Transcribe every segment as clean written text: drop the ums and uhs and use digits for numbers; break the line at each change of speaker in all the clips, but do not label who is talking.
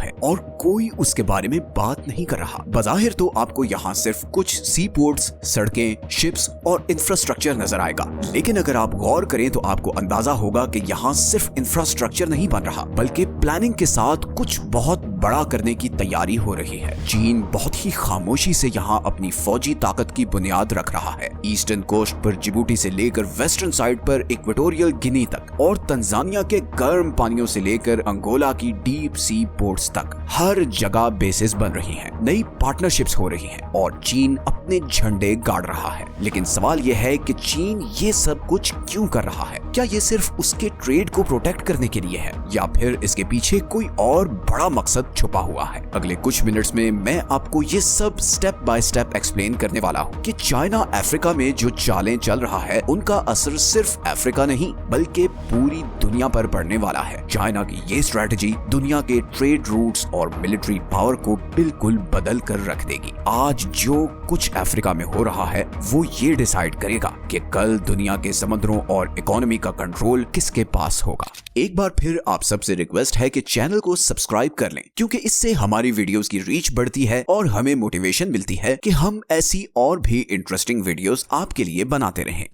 है और कोई उसके बारे में बात नहीं कर रहा। बज़ाहिर तो आपको यहाँ सिर्फ कुछ सी पोर्ट्स, सड़कें, शिप्स और इंफ्रास्ट्रक्चर नजर आएगा, लेकिन अगर आप गौर करें तो आपको अंदाजा होगा कि यहाँ सिर्फ इंफ्रास्ट्रक्चर नहीं बन रहा, बल्कि प्लानिंग के साथ कुछ बहुत बड़ा करने की तैयारी हो रही है। चीन बहुत ही खामोशी से यहाँ अपनी फौजी ताकत की बुनियाद रख रहा है। ईस्टर्न कोस्ट पर जिबूटी से लेकर वेस्टर्न साइड पर इक्वेटोरियल गिनी तक और तंजानिया के गर्म पानियों से लेकर अंगोला की डीप सी पोर्ट्स तक हर जगह बेसेस बन रही हैं, नई पार्टनरशिप्स हो रही हैं और चीन अपने झंडे गाड़ रहा है। लेकिन सवाल यह है कि चीन ये सब कुछ क्यों कर रहा है? क्या ये सिर्फ उसके ट्रेड को प्रोटेक्ट करने के लिए है या फिर इसके पीछे कोई और बड़ा मकसद छुपा हुआ है? अगले कुछ मिनट्स में मैं आपको ये सब स्टेप बाय स्टेप एक्सप्लेन करने वाला हूँ कि चाइना अफ्रीका में जो चालें चल रहा है उनका असर सिर्फ अफ्रीका नहीं बल्कि पूरी दुनिया पर पड़ने वाला है। चाइना की ये स्ट्रेटजी दुनिया के ट्रेड रूट्स और मिलिट्री पावर को बिल्कुल बदल कर रख देगी। आज जो कुछ अफ्रीका में हो रहा है वो ये डिसाइड करेगा कि कल दुनिया के समुद्रों और इकोनॉमी का कंट्रोल किसके पास होगा। एक बार फिर आप सबसे रिक्वेस्ट है कि चैनल को सब्सक्राइब कर लें, क्योंकि इससे हमारी वीडियोस की रीच बढ़ती है और हमें मोटिवेशन मिलती है कि हम ऐसी और भी इंटरेस्टिंग वीडियोस आपके लिए बनाते रहें।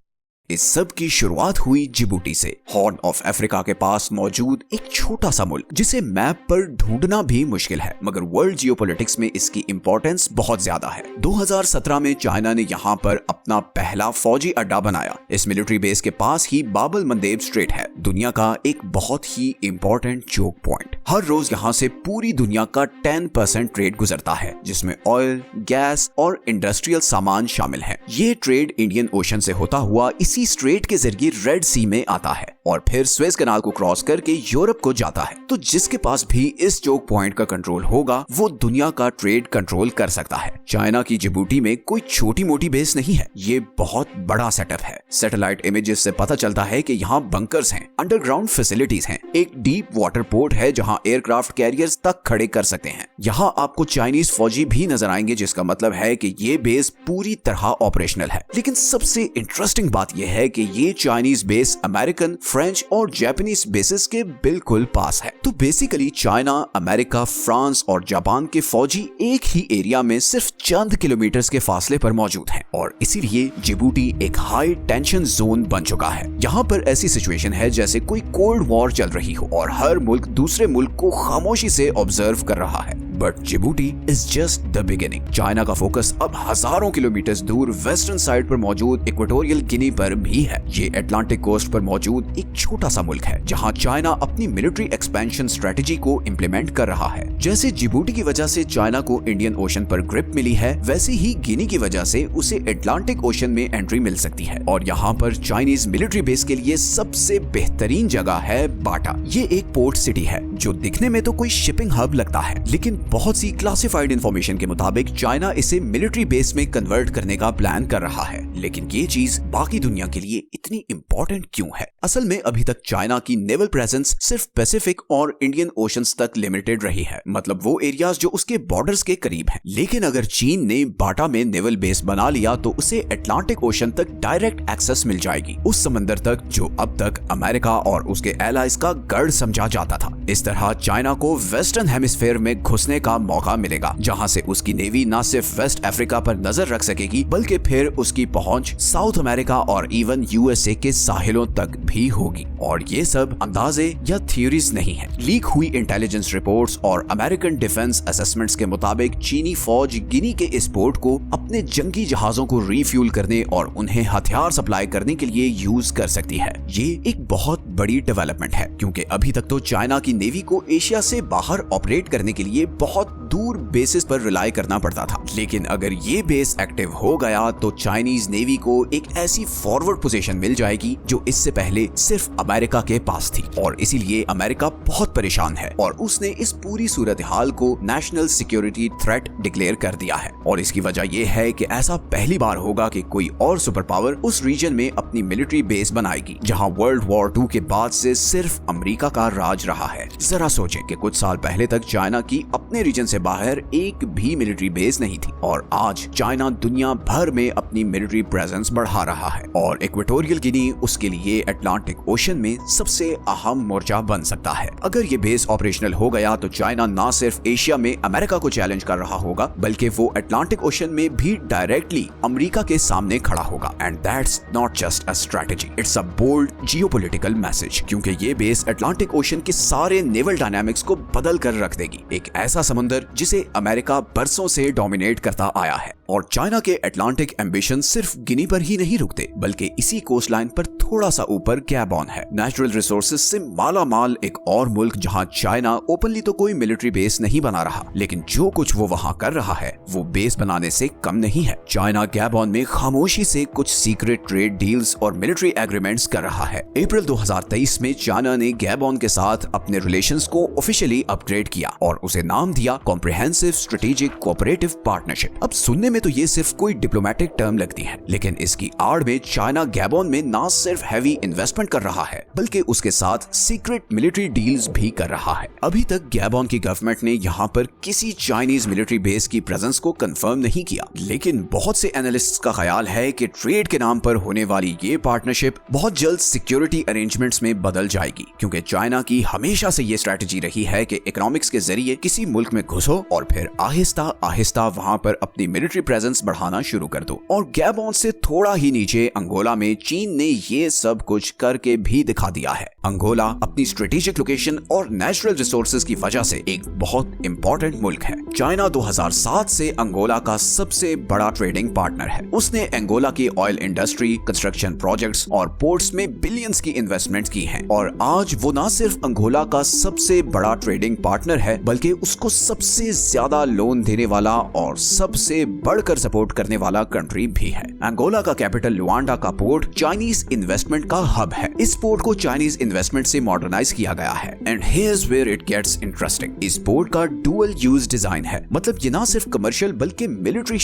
इस सब की शुरुआत हुई जिबूटी से, हॉर्न ऑफ अफ्रीका के पास मौजूद एक छोटा सा मुल्क जिसे मैप पर ढूंढना भी मुश्किल है, मगर वर्ल्ड जियोपॉलिटिक्स में इसकी इंपॉर्टेंस बहुत ज्यादा है। 2017 में चाइना ने यहाँ पर अपना पहला फौजी अड्डा बनाया। इस मिलिट्री बेस के पास ही बाबल मंदेब स्ट्रेट है, दुनिया का एक बहुत ही इंपॉर्टेंट चोक पॉइंट। हर रोज यहाँ से पूरी दुनिया का 10% ट्रेड गुजरता है, जिसमें ऑयल, गैस और इंडस्ट्रियल सामान शामिल है। ये ट्रेड इंडियन ओशन से होता हुआ इसी स्ट्रेट के जरिए रेड सी में आता है और फिर स्वेज कनाल को क्रॉस करके यूरोप को जाता है। तो जिसके पास भी इस चोक पॉइंट का कंट्रोल होगा वो दुनिया का ट्रेड कंट्रोल कर सकता है। चाइना की जिबूटी में कोई छोटी मोटी बेस नहीं है, ये बहुत बड़ा सेटअप है। सैटेलाइट इमेजेस से पता चलता है कि यहाँ बंकर्स हैं, अंडरग्राउंड फैसिलिटीज हैं, एक डीप वाटर पोर्ट है जहाँ एयरक्राफ्ट कैरियर्स तक खड़े कर सकते हैं। यहाँ आपको चाइनीज फौजी भी नजर आएंगे, जिसका मतलब है कि ये बेस पूरी तरह ऑपरेशनल है। लेकिन सबसे इंटरेस्टिंग बात यह है कि ये चाइनीज बेस अमेरिकन, फ्रेंच और जापानीज बेसिस के बिल्कुल पास है। तो बेसिकली चाइना, अमेरिका, फ्रांस और जापान के फौजी एक ही एरिया में सिर्फ चंद किलोमीटर्स के फासले पर मौजूद हैं और इसीलिए जिबूटी एक हाई टेंशन जोन बन चुका है। यहाँ पर ऐसी सिचुएशन है जैसे कोई कोल्ड वॉर चल रही हो और हर मुल्क दूसरे मुल्क को खामोशी से ऑब्जर्व कर रहा है। But Djibouti is just the beginning. China का फोकस अब हजारों किलोमीटर दूर वेस्टर्न साइड पर मौजूद इक्वेटोरियल गिनी पर भी है। ये अटलांटिक कोस्ट पर मौजूद एक छोटा सा मुल्क है जहां चाइना अपनी मिलिट्री एक्सपेंशन स्ट्रेटजी को इम्प्लीमेंट कर रहा है। जैसे जिबूटी की वजह से चाइना को इंडियन ओशन पर ग्रिप मिली है, वैसे ही गिनी की वजह से उसे अटलांटिक ओशन में एंट्री मिल सकती है। और यहाँ पर चाइनीज मिलिट्री बेस के लिए सबसे बेहतरीन जगह है बाटा। ये एक पोर्ट सिटी है जो दिखने में तो कोई शिपिंग हब लगता है, लेकिन बहुत सी क्लासिफाइड इंफॉर्मेशन के मुताबिक चाइना इसे मिलिट्री बेस में कन्वर्ट करने का प्लान कर रहा है। लेकिन ये चीज बाकी दुनिया के लिए इतनी इंपॉर्टेंट क्यों है? असल में अभी तक चाइना की नेवल प्रेजेंस सिर्फ पैसिफिक और इंडियन ओशंस तक लिमिटेड रही है, मतलब वो एरियाज जो उसके बॉर्डर्स के करीब हैं। लेकिन अगर चीन ने बाटा में नेवल बेस बना लिया तो उसे अटलांटिक ओशन तक डायरेक्ट एक्सेस मिल जाएगी, उस समंदर तक जो अब तक अमेरिका और उसके एलाइज का गढ़ समझा जाता था। इस तरह चाइना को वेस्टर्न हेमिस्फीयर में घुसने का मौका मिलेगा, जहां से उसकी नेवी न सिर्फ वेस्ट अफ्रीका पर नजर रख सकेगी बल्कि फिर उसकी पहुंच साउथ अमेरिका और इवन यूएसए के साहिलों तक भी होगी। और ये सब अंदाजे या थ्योरीज नहीं है। लीक हुई इंटेलिजेंस रिपोर्ट्स और अमेरिकन डिफेंस असेसमेंट्स के मुताबिक चीनी फौज गिनी के इस पोर्ट को अपने जंगी जहाजों को रिफ्यूल करने और उन्हें हथियार सप्लाई करने के लिए यूज कर सकती है। ये एक बहुत बड़ी डेवलपमेंट है, क्योंकि अभी तक तो चाइना की नेवी को एशिया से बाहर ऑपरेट करने के लिए बहुत दूर बेसिस पर रिलाई करना पड़ता था। लेकिन अगर ये बेस एक्टिव हो गया तो चाइनीज नेवी को एक ऐसी फॉरवर्ड पोजीशन मिल जाएगी जो इससे पहले सिर्फ अमेरिका के पास थी, और इसीलिए अमेरिका बहुत परेशान है और उसने इस पूरी सूरत हाल को नेशनल सिक्योरिटी थ्रेट डिक्लेयर कर दिया है। और इसकी वजह यह है कि ऐसा पहली बार होगा कि कोई और सुपर पावर उस रीजन में अपनी मिलिट्री बेस बनाएगी जहां वर्ल्ड वॉर 2 के बाद से सिर्फ अमेरिका का राज रहा है। जरा सोचें कि कुछ साल पहले तक चाइना की अपने रीजन से बाहर एक भी मिलिट्री बेस नहीं थी, और आज चाइना दुनिया भर में अपनी मिलिट्री प्रेजेंस बढ़ा रहा है और इक्वेटोरियल गिनी उसके लिए अटलांटिक ओशन में सबसे अहम मोर्चा बन सकता है। अगर ये बेस ऑपरेशनल हो गया तो चाइना ना सिर्फ एशिया में अमेरिका को चैलेंज कर रहा होगा, बल्कि वो अटलांटिक ओशन में भी डायरेक्टली अमेरिका के सामने खड़ा होगा। And that's not just a strategy, it's a bold geopolitical message, क्योंकि ये बेस अटलांटिक ओशन के सारे नेवल डायनामिक्स को बदल कर रख देगी। एक ऐसा समुंदर जिसे अमेरिका बरसों से डोमिनेट करता आया है। और चाइना के अटलांटिक एम्बिशन सिर्फ गिनी पर ही नहीं रुकते, बल्कि इसी कोस्ट लाइन पर थोड़ा सा ऊपर गैबॉन है, नेचुरल रिसोर्सेज से माला माल एक और मुल्क जहां चाइना ओपनली तो कोई मिलिट्री बेस नहीं बना रहा, लेकिन जो कुछ वो वहां कर रहा है वो बेस बनाने से कम नहीं है। चाइना गैबॉन में खामोशी से कुछ सीक्रेट ट्रेड डील्स और मिलिट्री एग्रीमेंट्स कर रहा है। अप्रैल 2023 में चाइना ने गैबॉन के साथ अपने रिलेशंस को ऑफिशियली अपग्रेड किया और उसे नाम दिया कॉम्प्रिहेंसिव स्ट्रेटेजिक कोऑपरेटिव पार्टनरशिप। अब सुनने में तो ये सिर्फ कोई डिप्लोमेटिक टर्म लगती है, लेकिन इसकी आड़ में चाइना गैबॉन में ना सिर्फ हैवी इन्वेस्टमेंट कर रहा है, बल्कि उसके साथ सीक्रेट मिलिट्री डील्स भी कर रहा है। अभी तक गैबॉन की गवर्नमेंट ने यहाँ पर किसी चाइनीज मिलिट्री बेस की प्रेजेंस को कंफर्म नहीं किया, लेकिन बहुत से एनालिस्ट्स का ख्याल है कि ट्रेड के नाम पर होने वाली ये पार्टनरशिप बहुत जल्द सिक्योरिटी अरेंजमेंट्स में बदल जाएगी, क्योंकि चाइना की हमेशा से ये स्ट्रेटेजी रही है कि इकोनॉमिक्स के जरिए किसी मुल्क में घुसो और फिर आहिस्ता आहिस्ता वहां पर अपनी मिलिट्री प्रेजेंस बढ़ाना शुरू कर दो। और गैबॉन से थोड़ा ही नीचे अंगोला में चीन ने ये सब कुछ करके भी दिखा दिया है। अंगोला अपनी स्ट्रेटेजिक लोकेशन और नेचुरल रिसोर्सेज की वजह से एक बहुत इंपॉर्टेंट मुल्क है। चाइना 2007 से अंगोला का सबसे बड़ा ट्रेडिंग पार्टनर है। उसने अंगोला की ऑयल इंडस्ट्री, कंस्ट्रक्शन प्रोजेक्ट्स और पोर्ट्स में बिलियंस की इन्वेस्टमेंट की हैं और आज वो ना सिर्फ अंगोला का सबसे बड़ा ट्रेडिंग पार्टनर है, बल्कि उसको सबसे ज्यादा लोन देने वाला और सबसे बढ़कर सपोर्ट करने वाला कंट्री भी है। अंगोला का कैपिटल लुआंडा का पोर्ट चाइनीज इन्वेस्टमेंट का हब है। इस पोर्ट को चाइनीज इन्वेस्टमेंट से मॉडर्नाइज किया गया है। And here's where it gets interesting. इस पोर्ट का डुअल यूज डिजाइन है, मतलब ये ना सिर्फ कमर्शियल बल्कि military.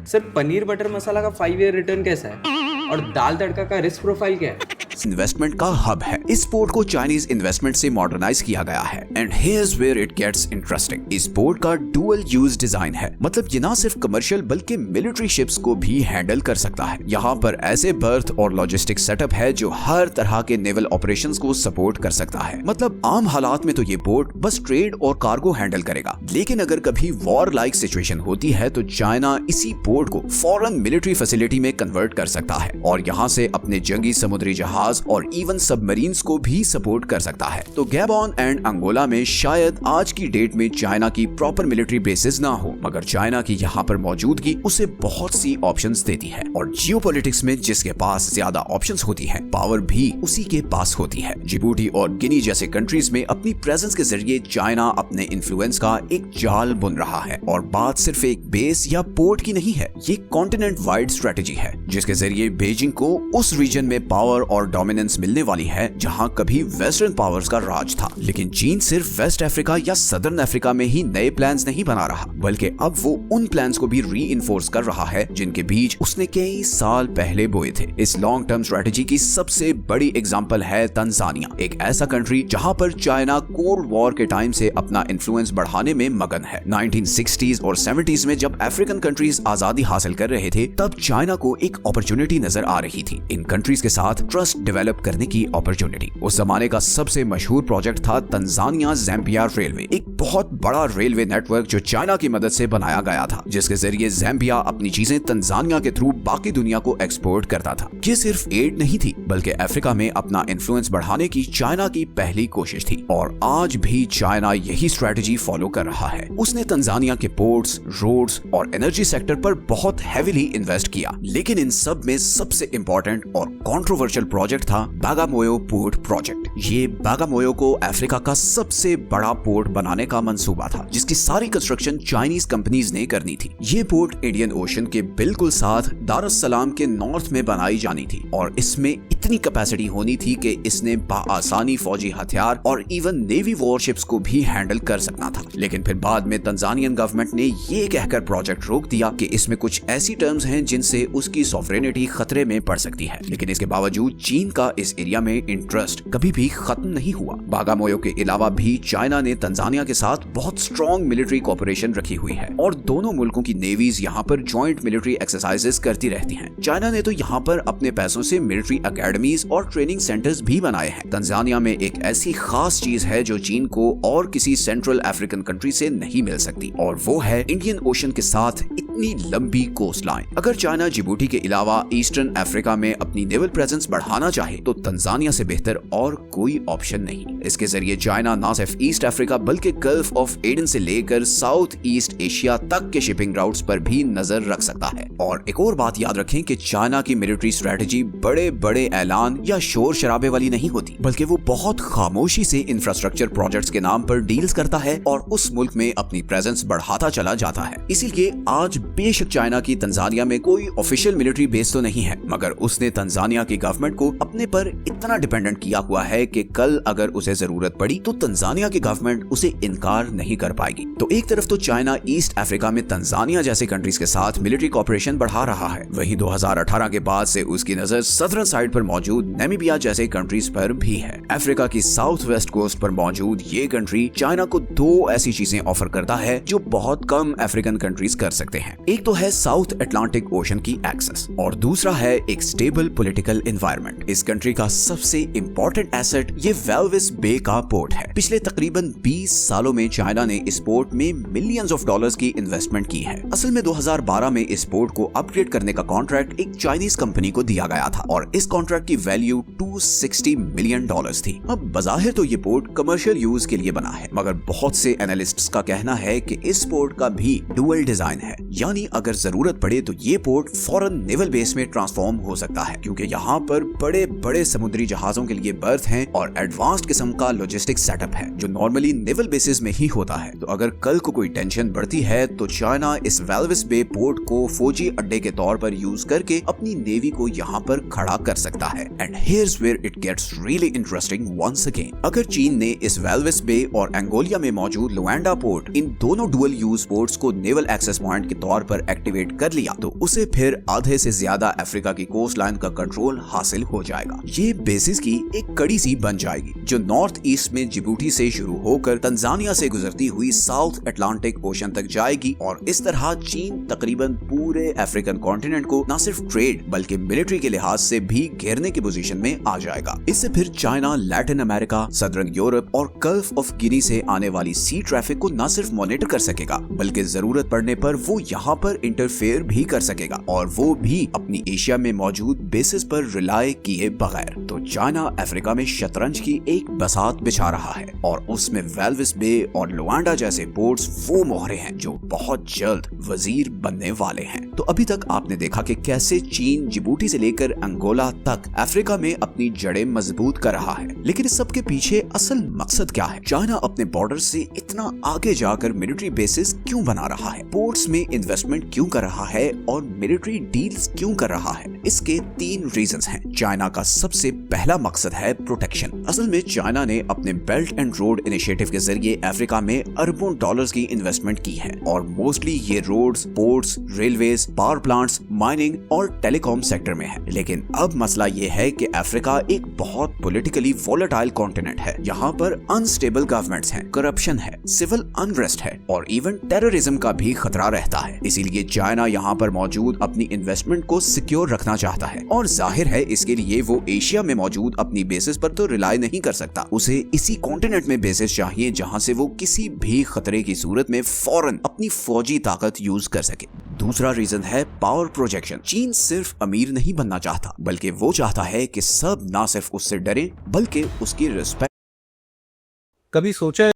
Sir, paneer butter masala का 5 ईयर रिटर्न कैसा है और दाल तड़का का रिस्क प्रोफाइल क्या है?
इन्वेस्टमेंट का हब है। इस पोर्ट को चाइनीज इन्वेस्टमेंट से मॉडर्नाइज किया गया है। And here's where it gets interesting. इस पोर्ट का डुअल यूज डिजाइन है, मतलब ये ना सिर्फ कमर्शियल बल्कि मिलिट्री शिप्स को भी हैंडल कर सकता है। यहाँ पर ऐसे बर्थ और लॉजिस्टिक सेटअप है जो हर तरह के नेवल ऑपरेशंस को सपोर्ट कर सकता है। मतलब आम हालात में तो ये पोर्ट बस ट्रेड और कार्गो हैंडल करेगा, लेकिन अगर कभी वॉर लाइक सिचुएशन होती है तो चाइना इसी पोर्ट को फौरन मिलिट्री फैसिलिटी में कन्वर्ट कर सकता है और यहाँ से अपने जंगी समुद्री जहाज और इवन सबमरीन्स को भी सपोर्ट कर सकता है। तो गैबॉन एंड अंगोला में शायद आज की डेट में चाइना की प्रॉपर मिलिट्री बेसिस ना हो, मगर चाइना की यहाँ पर मौजूदगी उसे बहुत सी ऑप्शंस देती है। और जियोपॉलिटिक्स में जिसके पास ज्यादा ऑप्शंस होती है, पावर भी उसी के पास होती है। जिबूटी और गिनी जैसे कंट्रीज में अपनी प्रेजेंस के जरिए चाइना अपने इन्फ्लुएंस का एक जाल बुन रहा है। और बात सिर्फ एक बेस या पोर्ट की नहीं है, ये कॉन्टिनेंट वाइड स्ट्रेटेजी है, जिसके जरिए बीजिंग को उस रीजन में पावर और डोमिनेंस मिलने वाली है जहां कभी वेस्टर्न पावर्स का राज था। लेकिन चीन सिर्फ वेस्ट अफ्रीका या सदर्न अफ्रीका में ही नए प्लान्स नहीं बना रहा, बल्कि अब वो उन प्लान्स को भी रीइंफोर्स कर रहा है जिनके बीज उसने कई साल पहले बोए थे। इस लॉन्ग टर्म स्ट्रेटेजी की सबसे बड़ी एग्जांपल है तंजानिया, एक ऐसा कंट्री जहां पर चाइना कोल्ड वॉर के टाइम से अपना इन्फ्लुएंस बढ़ाने में मगन है। 1960s और 70s में जब अफ्रीकन कंट्रीज आजादी हासिल कर रहे थे, तब चाइना को एक अपॉर्चुनिटी नजर आ रही थी, इन कंट्रीज के साथ ट्रस्ट डेवलप करने की अपॉर्चुनिटी। उस जमाने का सबसे मशहूर प्रोजेक्ट था तंजानिया ज़ैम्बिया रेलवे, एक बहुत बड़ा रेलवे नेटवर्क जो चाइना की मदद से बनाया गया था, जिसके जरिए ज़ैम्बिया अपनी चीजें तंजानिया के थ्रू बाकी दुनिया को एक्सपोर्ट करता था। ये सिर्फ एड नहीं थी, बल्कि अफ्रीका में अपना इन्फ्लुएंस बढ़ाने की चाइना की पहली कोशिश थी। और आज भी चाइना यही स्ट्रेटेजी फॉलो कर रहा है। उसने तंजानिया के पोर्ट्स, रोड्स और एनर्जी सेक्टर पर बहुत हेविली इन्वेस्ट किया, लेकिन इन सब में सबसे इंपॉर्टेंट और कंट्रोवर्शियल प्रोजेक्ट था बागामोयो पोर्ट प्रोजेक्ट। ये बागामोयो को अफ्रीका का सबसे बड़ा पोर्ट बनाने का मंसूबा था, जिसकी सारी कंस्ट्रक्शन चाइनीज कंपनीज ने करनी थी। ये पोर्ट इंडियन ओशन के बिल्कुल साथ दार एस सलाम के नॉर्थ में बनाई जानी थी और इसमें इतनी कैपेसिटी होनी थी कि इसने बाआसानी फौजी हथियार और इवन नेवी वॉरशिप्स को भी हैंडल कर सकना था। लेकिन फिर बाद में तंजानियन गवर्नमेंट ने ये कहकर प्रोजेक्ट रोक दिया कि इसमें कुछ ऐसी टर्म्स हैं जिनसे उसकी सॉवरेनिटी खतरे में पड़ सकती है। लेकिन इसके बावजूद चीन का इस एरिया में इंटरेस्ट कभी भी खत्म नहीं हुआ। बागामोयो के अलावा भी चाइना ने तंजानिया के साथ बहुत स्ट्रॉन्ग मिलिट्री कोऑपरेशन रखी हुई है और दोनों मुल्कों की नेवीज यहाँ पर जॉइंट मिलिट्री एक्सरसाइजेस करती रहती हैं। चाइना ने तो यहाँ पर अपने पैसों से मिलिट्री अकेडमीज और ट्रेनिंग सेंटर्स भी बनाए हैं। तंजानिया में एक ऐसी खास चीज है जो चीन को और किसी सेंट्रल अफ्रीकन कंट्री से नहीं मिल सकती, और वो है इंडियन ओशन के साथ इतनी लंबी कोस्ट लाइन। अगर चाइना जिबूटी के अलावा ईस्टर्न अफ्रीका में अपनी नेवल प्रेजेंस बढ़ाना चाहे तो तंजानिया से बेहतर और कोई ऑप्शन नहीं। इसके जरिए चाइना न सिर्फ ईस्ट अफ्रीका बल्कि गल्फ ऑफ एडन से लेकर साउथ ईस्ट एशिया तक के शिपिंग राउट्स पर भी नजर रख सकता है। और एक और बात याद रखें कि चाइना की मिलिट्री स्ट्रेटेजी बड़े बड़े ऐलान या शोर शराबे वाली नहीं होती, बल्कि वो बहुत खामोशी से इंफ्रास्ट्रक्चर प्रोजेक्ट्स के नाम पर डील्स करता है और उस मुल्क में अपनी प्रेजेंस बढ़ाता चला जाता है। इसीलिए आज बेशक चाइना की तंजानिया में कोई ऑफिशियल मिलिट्री बेस तो नहीं है, मगर उसने तंजानिया की गवर्नमेंट को अपने पर इतना डिपेंडेंट किया हुआ है कि कल अगर उसे जरूरत पड़ी तो तंजानिया की गवर्नमेंट उसे इनकार नहीं कर पाएगी। तो एक तरफ तो चाइना ईस्ट अफ्रीका में तंजानिया जैसे कंट्रीज के साथ मिलिट्री कोऑपरेशन बढ़ा रहा है, वहीं 2018 के बाद से उसकी नजर सदर्न साइड पर मौजूद नामीबिया जैसे कंट्रीज पर भी है। अफ्रीका की साउथ वेस्ट कोस्ट पर मौजूद ये कंट्री चाइना को दो ऐसी चीजें ऑफर करता है जो बहुत कम अफ्रीकन कंट्रीज कर सकते हैं। एक तो है साउथ अटलांटिक ओशन की एक्सेस और दूसरा है एक स्टेबल पॉलिटिकल एनवायरनमेंट। इस कंट्री का सबसे इंपॉर्टेंट एसेट ये वेल्विस बे का पोर्ट है। पिछले तकरीबन 20 सालों में चाइना ने इस पोर्ट में मिलियंस ऑफ डॉलर्स की इन्वेस्टमेंट की है। असल में 2012 में इस पोर्ट को अपग्रेड करने का कॉन्ट्रैक्ट एक चाइनीज कंपनी को दिया गया था और इस कॉन्ट्रैक्ट की वैल्यू $260 मिलियन थी। अब बजाहिर तो ये पोर्ट कमर्शियल यूज के लिए बना है, मगर बहुत से एनालिस्ट्स का कहना है कि इस पोर्ट का भी डुअल डिजाइन है, यानी अगर जरूरत पड़े तो ये पोर्ट फॉरेन नेवल बेस में ट्रांसफॉर्म हो सकता है, क्योंकि यहाँ पर बड़े बड़े समुद्री जहाजों के लिए बर्थ हैं और एडवांस्ड किस्म का लॉजिस्टिक सेटअप है जो नॉर्मली नेवल बेसिस में ही होता है। तो अगर कल को कोई टेंशन बढ़ती है तो चाइना इस वेल्विस बे पोर्ट को फौजी अड्डे के तौर पर यूज करके अपनी नेवी को यहाँ पर खड़ा कर सकता है। And here's where it gets really interesting once again. अगर चीन ने इस वेल्विस बे और एंगोलिया में मौजूद लुआंडा पोर्ट, इन दोनों डुअल यूज पोर्ट्स को नेवल एक्सेस पॉइंट के तौर पर एक्टिवेट कर लिया तो उसे फिर आधे से ज्यादा अफ्रीका की कोस्ट लाइन का कंट्रोल हासिल हो जाएगा। ये बेसिस की एक कड़ी सी बन जाएगी जो नॉर्थ ईस्ट में जिबूटी से शुरू होकर तंजानिया से गुजरती हुई साउथ अटलांटिक ओशन तक जाएगी और इस तरह चीन तकरीबन पूरे अफ्रीकन कॉन्टिनेंट को न सिर्फ ट्रेड बल्कि मिलिट्री के लिहाज से भी घेरने की पोजीशन में आ जाएगा। इससे फिर China Latin America, southern Europe और गल्फ ऑफ गिनी से आने वाली सी ट्रैफिक को न सिर्फ मॉनिटर कर सकेगा बल्कि जरूरत पड़ने पर वो यहाँ पर इंटरफेयर भी कर सकेगा, और वो भी अपनी एशिया में मौजूद बेसिस पर रिलाय किए बगैर। तो चाइना अफ्रीका में शतरंज की एक बसात बिछा रहा है और उसमें वेल्विस बे और लुआंडा जैसे पोर्ट्स वो मोहरे हैं जो बहुत जल्द वजीर बनने वाले हैं। तो अभी तक आपने देखा कि कैसे चीन जिबूटी से लेकर अंगोला तक अफ्रीका में अपनी जड़ें मजबूत कर रहा है, लेकिन इस सब के पीछे असल मकसद क्या है? चाइना अपने बॉर्डर से इतना आगे जाकर मिलिट्री बेसिस क्यों बना रहा है, पोर्ट्स में इन्वेस्टमेंट क्यों कर रहा है और मिलिट्री डील्स क्यों कर रहा है? इसके 3 रीजंस हैं। चाइना का सबसे पहला मकसद है प्रोटेक्शन। असल में चाइना ने अपने बेल्ट एंड रोड इनिशिएटिव के जरिए अफ्रीका में अरबों डॉलर्स की इन्वेस्टमेंट की है और मोस्टली ये roads, ports, railways, power plants, mining और टेलीकॉम सेक्टर में है। लेकिन अब मसला ये है कि अफ्रीका एक बहुत पॉलिटिकली वोलेटाइल कॉन्टिनेंट है। यहाँ पर अनस्टेबल गवर्नमेंट्स हैं, करप्शन है, सिविल अनरेस्ट है और इवन टेररिज्म का भी खतरा रहता है। इसीलिए चाइना यहाँ पर मौजूद अपनी इन्वेस्टमेंट को सिक्योर रखना चाहता है और जाहिर है इसके लिए वो एशिया में मौजूद अपनी बेसिस पर तो रिलाई नहीं कर सकता। उसे इसी कॉन्टिनेंट में बेसिस चाहिए जहाँ से वो किसी भी खतरे की सूरत में फौरन अपनी फौजी ताकत यूज कर सके। दूसरा रीजन है पावर प्रोजेक्शन। चीन सिर्फ अमीर नहीं बनना चाहता बल्कि वो चाहता है कि सब ना सिर्फ उससे डरे बल्कि उसकी रिस्पेक्ट।
कभी सोचा